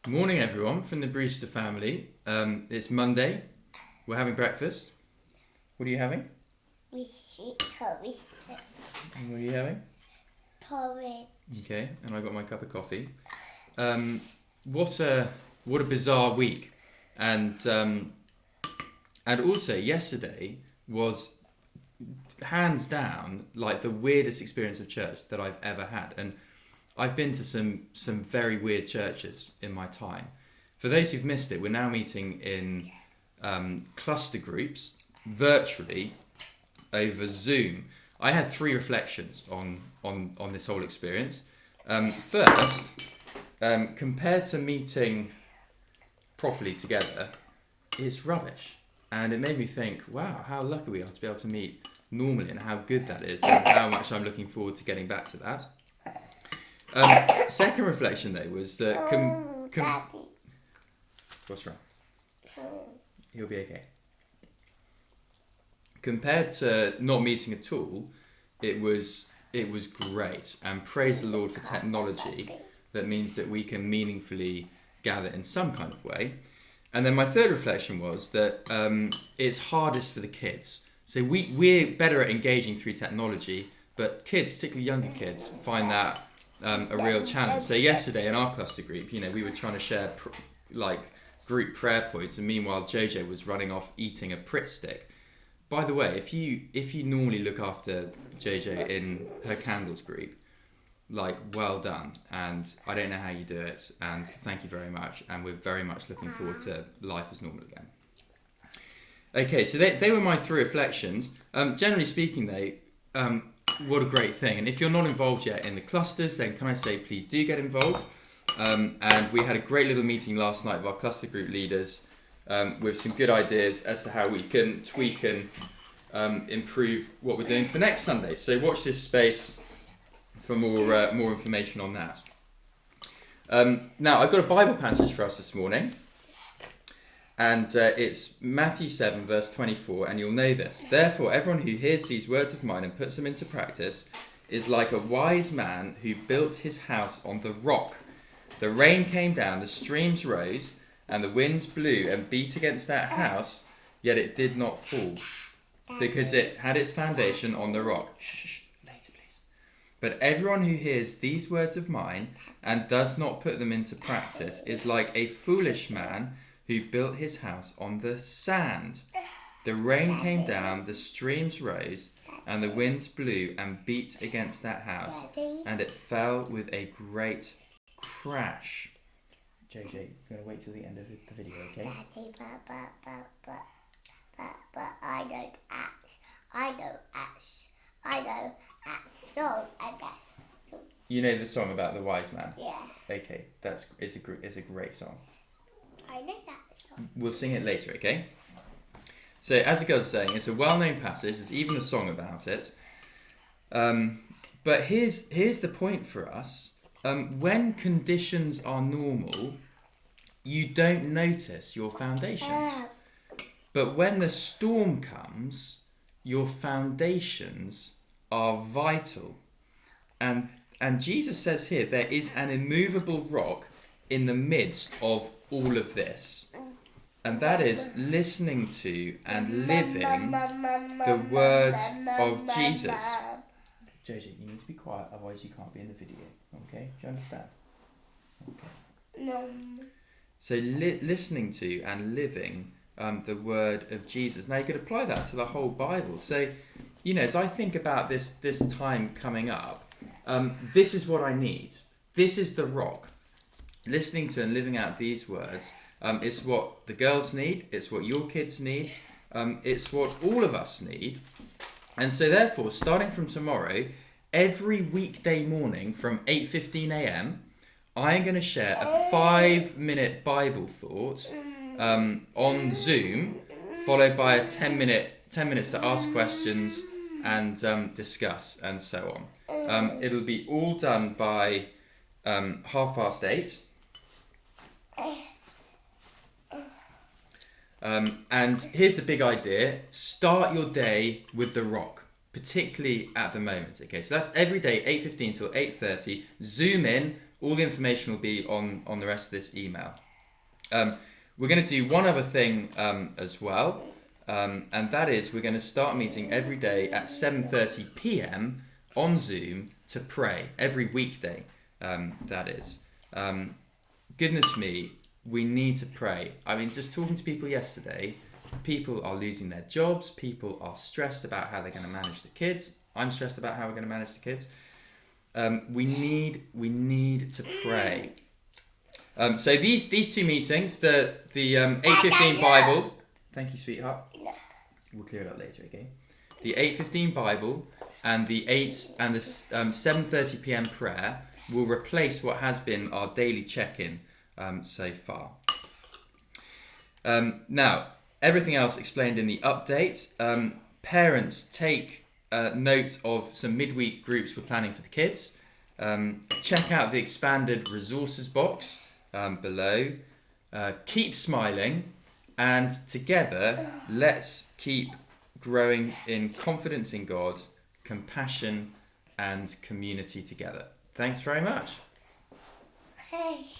Morning, everyone, from the Brewster family. It's Monday. We're having breakfast. What are you having? Porridge. And what are you having? Porridge. Okay, and I got my cup of coffee. What a bizarre week, and also yesterday was hands down like the weirdest experience of church that I've ever had, and I've been to some very weird churches in my time. For those who've missed it, we're now meeting in cluster groups virtually over Zoom. I had 3 reflections on this whole experience. First, compared to meeting properly together, it's rubbish. And it made me think, wow, how lucky we are to be able to meet normally and how good that is and how much I'm looking forward to getting back to that. Second reflection though was that Daddy. what's wrong? He'll be okay. Compared to not meeting at all, it was great, and praise the Lord for technology that means that we can meaningfully gather in some kind of way. And then my third reflection was that it's hardest for the kids. So we're better at engaging through technology, but kids, particularly younger kids, find that a real challenge. So yesterday in our cluster group, we were trying to share group prayer points, and meanwhile Jojo was running off eating a Pritt stick. By the way, if you normally look after Jojo in her candles group, well done, and I don't know how you do it, and thank you very much, and we're very much looking forward to life as normal again. Okay, so they were my 3 reflections. Generally speaking though, what a great thing. And if you're not involved yet in the clusters, then can I say please do get involved. And we had a great little meeting last night of our cluster group leaders with some good ideas as to how we can tweak and improve what we're doing for next Sunday. So watch this space for more information on that. Now, I've got a Bible passage for us this morning. And it's Matthew 7, verse 24, and you'll know this. Therefore, everyone who hears these words of mine and puts them into practice is like a wise man who built his house on the rock. The rain came down, the streams rose, and the winds blew and beat against that house, yet it did not fall, because it had its foundation on the rock. Shh, later, please. But everyone who hears these words of mine and does not put them into practice is like a foolish man who built his house on the sand. The rain came down, the streams rose, and the winds blew and beat against that house, and it fell with a great crash. JJ, you're going to wait till the end of the video, okay? Daddy, but I don't act song, I guess. You know the song about the wise man? Yeah. Okay, it's a great song. I know that song. We'll sing it later, okay? So, as the girl's saying, it's a well-known passage. There's even a song about it. But here's the point for us. When conditions are normal, you don't notice your foundations. But when the storm comes, your foundations are vital. And Jesus says here, there is an immovable rock in the midst of all of this. And that is listening to and living the words of Jesus. JJ, you need to be quiet, otherwise you can't be in the video. Okay? Do you understand? Okay. No. So listening to and living the word of Jesus. Now you could apply that to the whole Bible. So, as I think about this time coming up, this is what I need. This is the rock. Listening to and living out these words, it's what the girls need, it's what your kids need, it's what all of us need. And so therefore, starting from tomorrow, every weekday morning from 8:15 a.m, I'm going to share a 5-minute Bible thought on Zoom, followed by a 10 minutes to ask questions and discuss and so on. It'll be all done by 8:30. And here's the big idea. Start your day with the rock, particularly at the moment. Okay, so that's every day, 8:15 till 8:30. Zoom in, All the information will be on the rest of this email. We're going to do one other thing as well, and that is we're going to start meeting every day at 7:30 p.m. on Zoom to pray, every weekday, that is. Goodness me, we need to pray. I mean, just talking to people yesterday, people are losing their jobs, people are stressed about how they're going to manage the kids. I'm stressed about how we're going to manage the kids. We need to pray. So these two meetings, the 8:15 Bible. Thank you, sweetheart. We'll clear it up later, okay? The 8:15 Bible and the 7:30 p.m. prayer will replace what has been our daily check-in so far. Now, everything else explained in the update. Parents, take note of some midweek groups we're planning for the kids. Check out the expanded resources box below. Keep smiling, and together let's keep growing in confidence in God, compassion and community together. Thanks very much. Hey.